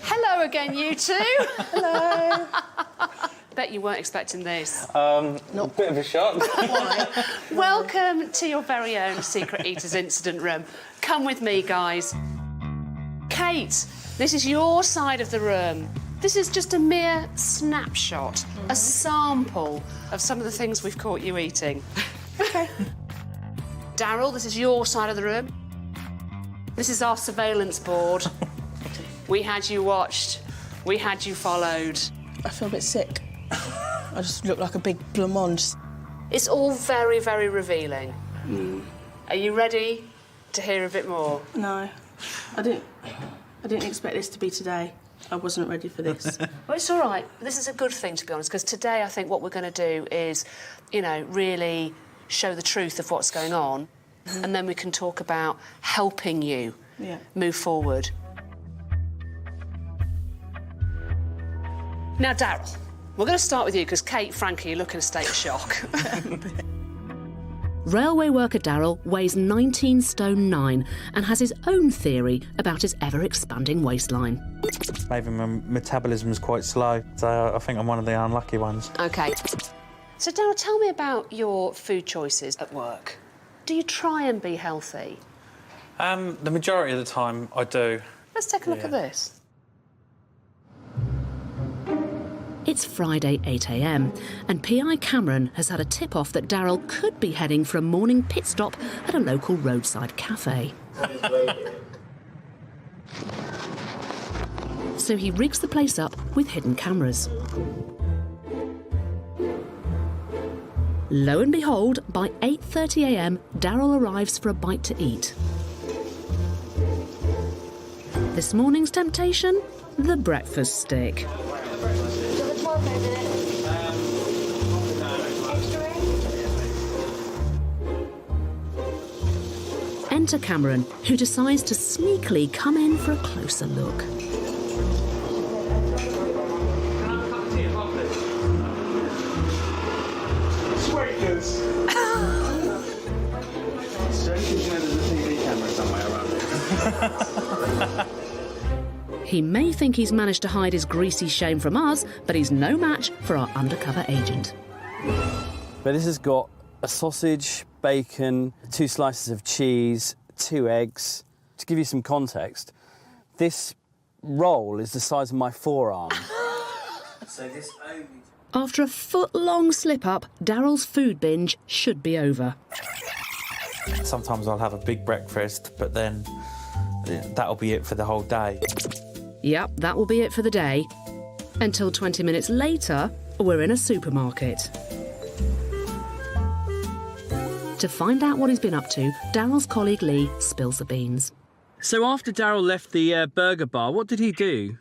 Hello again, you two. Hello. Bet you weren't expecting this. Not a bit of a shock. Welcome to your very own Secret Eaters incident room. Come with me, guys. Kate, this is your side of the room. This is just a mere snapshot, a sample of some of the things we've caught you eating. OK. Daryl, this is your side of the room. This is our surveillance board. We had you watched. We had you followed. I feel a bit sick. I just look like a big blancmange. It's all very, very revealing. Are you ready to hear a bit more? No, I didn't expect this to be today. I wasn't ready for this. Well, it's all right. This is a good thing, to be honest, because today I think what we're going to do is, you know, really show the truth of what's going on, and then we can talk about helping you move forward. Now, Daryl, we're going to start with you because, Kate, frankly, you look in a state of shock. Railway worker Daryl weighs 19 stone 9 and has his own theory about his ever-expanding waistline. Maybe my metabolism's quite slow, so I think I'm one of the unlucky ones. OK. So, Daryl, tell me about your food choices at work. Do you try and be healthy? The majority of the time, I do. Let's take a look at this. It's Friday 8 a.m. and PI Cameron has had a tip-off that Daryl could be heading for a morning pit stop at a local roadside cafe. So he rigs the place up with hidden cameras. Lo and behold, by 8:30 a.m, Daryl arrives for a bite to eat. This morning's temptation? The breakfast stick. Enter Cameron, who decides to sneakily come in for a closer look. Sweetness. He may think he's managed to hide his greasy shame from us, but he's no match for our undercover agent. But this has got a sausage, bacon, 2 slices of cheese, 2 eggs. To give you some context, this roll is the size of my forearm. So this only... After a foot-long slip-up, Daryl's food binge should be over. Sometimes I'll have a big breakfast, but then that'll be it for the whole day. Yep, that will be it for the day. Until 20 minutes later, we're in a supermarket. To find out what he's been up to, Daryl's colleague Lee spills the beans. So after Daryl left the burger bar, what did he do?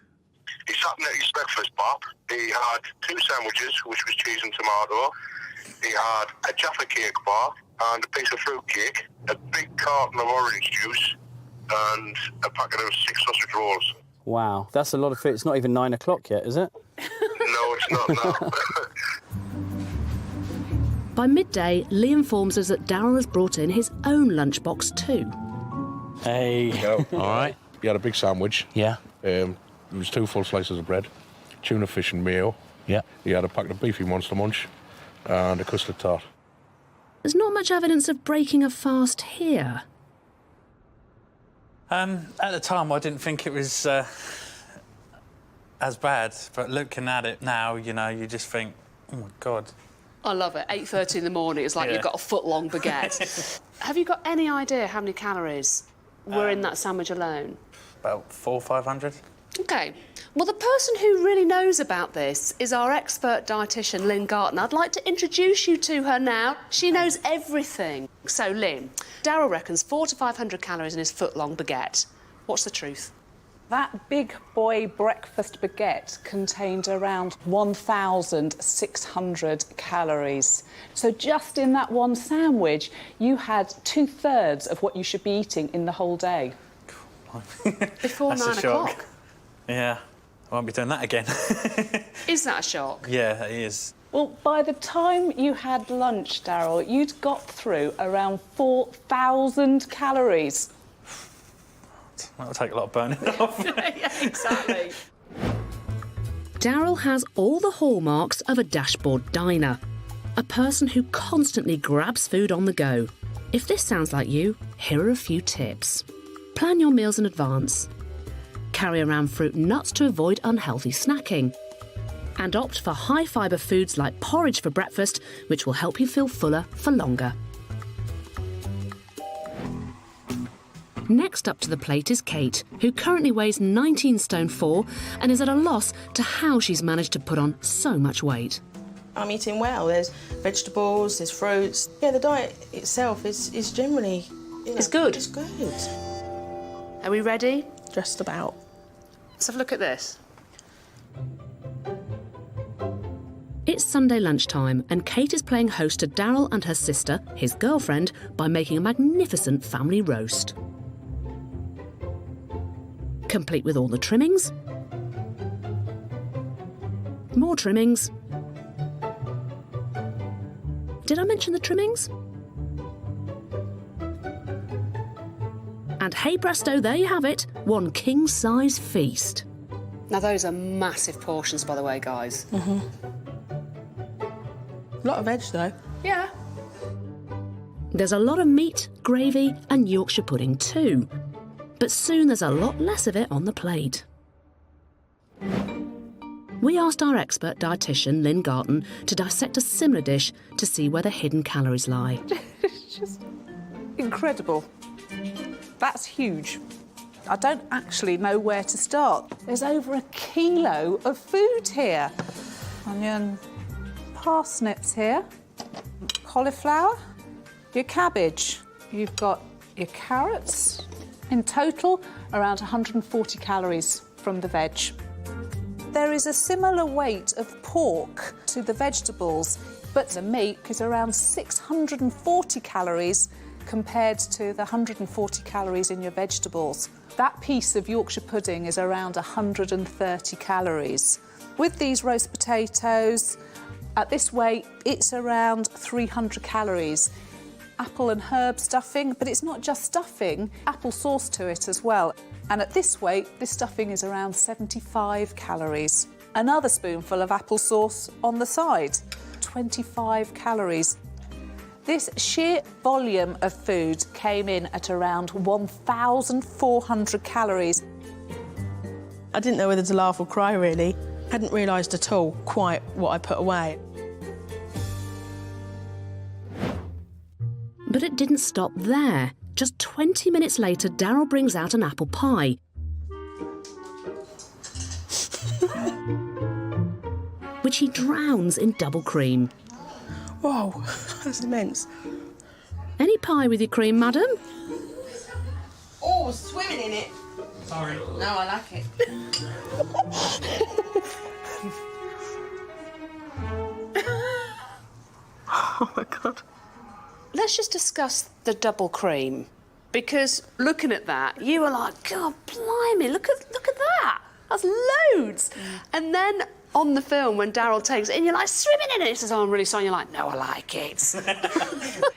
He sat at his breakfast bar. He had 2 sandwiches, which was cheese and tomato. He had a Jaffa cake bar and a piece of fruit cake, a big carton of orange juice, and a packet of 6 sausage rolls. Wow, that's a lot of food. It's not even 9 o'clock yet, is it? No, it's not, no. By midday, Lee informs us that Daryl has brought in his own lunchbox too. Hey. Go. All right. He had a big sandwich. Yeah. There was 2 full slices of bread, tuna fish and mayo. Yeah. He had a packet of beefy Monster Munch and a custard tart. There's not much evidence of breaking a fast here. At the time, I didn't think it was as bad, but looking at it now, you know, you just think, oh, my God. I love it. 8:30 in the morning, it's like you've got a foot-long baguette. Have you got any idea how many calories were in that sandwich alone? About 400 or 500. OK. Well, the person who really knows about this is our expert dietitian, Lynn Gartner. I'd like to introduce you to her now. She knows everything. So, Lynn, Daryl reckons 400 to 500 calories in his foot-long baguette. What's the truth? That big boy breakfast baguette contained around 1,600 calories. So just in that one sandwich, you had 2/3 of what you should be eating in the whole day. Before 9 o'clock? Yeah, I won't be doing that again. Is that a shock? Yeah, it is. Well, by the time you had lunch, Daryl, you'd got through around 4,000 calories. That'll take a lot of burning off. Yeah, exactly. Daryl has all the hallmarks of a dashboard diner. A person who constantly grabs food on the go. If this sounds like you, here are a few tips. Plan your meals in advance. Carry around fruit and nuts to avoid unhealthy snacking. And opt for high-fibre foods like porridge for breakfast, which will help you feel fuller for longer. Next up to the plate is Kate, who currently weighs 19 stone 4 and is at a loss to how she's managed to put on so much weight. I'm eating well. There's vegetables, there's fruits. Yeah, the diet itself is generally... It's good. It's good. Are we ready? Just about. Let's have a look at this. It's Sunday lunchtime and Kate is playing host to Daryl and her sister, his girlfriend, by making a magnificent family roast. Complete with all the trimmings. More trimmings. Did I mention the trimmings? And hey presto, there you have it, one king-size feast. Now, those are massive portions, by the way, guys. A lot of veg, though. Yeah. There's a lot of meat, gravy and Yorkshire pudding too. But soon there's a lot less of it on the plate. We asked our expert dietitian, Lynn Garton, to dissect a similar dish to see where the hidden calories lie. It's just incredible. That's huge. I don't actually know where to start. There's over 1 kilo of food here. Onion, parsnips here, cauliflower, your cabbage. You've got your carrots. In total, around 140 calories from the veg. There is a similar weight of pork to the vegetables, but the meat is around 640 calories compared to the 140 calories in your vegetables. That piece of Yorkshire pudding is around 130 calories. With these roast potatoes, at this weight, it's around 300 calories. Apple and herb stuffing, but it's not just stuffing, apple sauce to it as well. And at this weight, this stuffing is around 75 calories. Another spoonful of apple sauce on the side, 25 calories. This sheer volume of food came in at around 1,400 calories. I didn't know whether to laugh or cry, really. Hadn't realised at all quite what I put away. But it didn't stop there. Just 20 minutes later, Daryl brings out an apple pie. Which he drowns in double cream. Whoa, that's immense. Any pie with your cream, madam? Oh, swimming in it. Sorry. No, I like it. Oh, my God. Let's just discuss the double cream, because looking at that, you were like, God, blimey, look at that. That's loads. And then on the film, when Daryl takes it, and you're like, swimming in it, he says, oh, I'm really sorry. And you're like, no, I like it.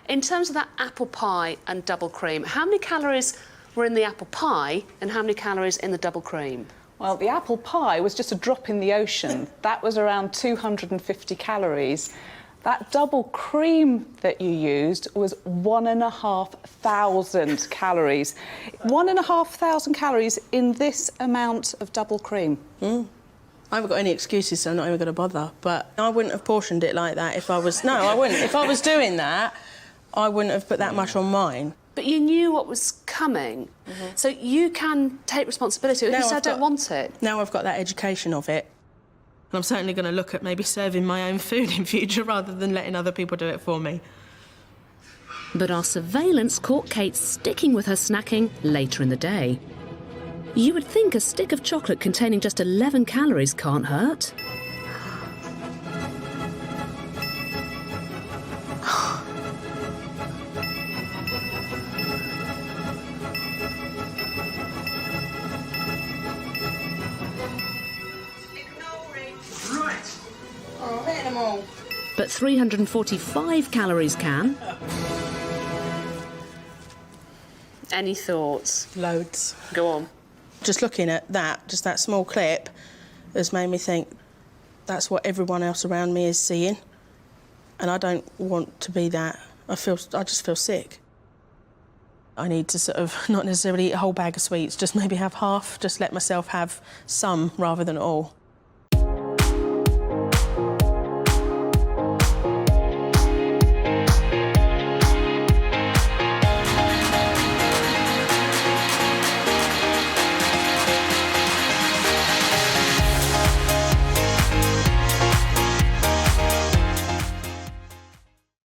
In terms of that apple pie and double cream, how many calories were in the apple pie and how many calories in the double cream? Well, the apple pie was just a drop in the ocean. That was around 250 calories. That double cream that you used was 1,500 calories. 1,500 calories in this amount of double cream. I haven't got any excuses, so I'm not even going to bother. But I wouldn't have portioned it like that if I was... No, I wouldn't. If I was doing that, I wouldn't have put that much on mine. But you knew what was coming, so you can take responsibility. If you said, I don't want it. Now I've got that education of it. And I'm certainly going to look at maybe serving my own food in future rather than letting other people do it for me. But our surveillance caught Kate sticking with her snacking later in the day. You would think a stick of chocolate containing just 11 calories can't hurt. Oh, I'm hitting them all. but 345 calories can. Any thoughts? Loads. Go on. Just looking at that, just that small clip, has made me think that's what everyone else around me is seeing. And I don't want to be that. I just feel sick. I need to sort of not necessarily eat a whole bag of sweets, just maybe have half, just let myself have some rather than all.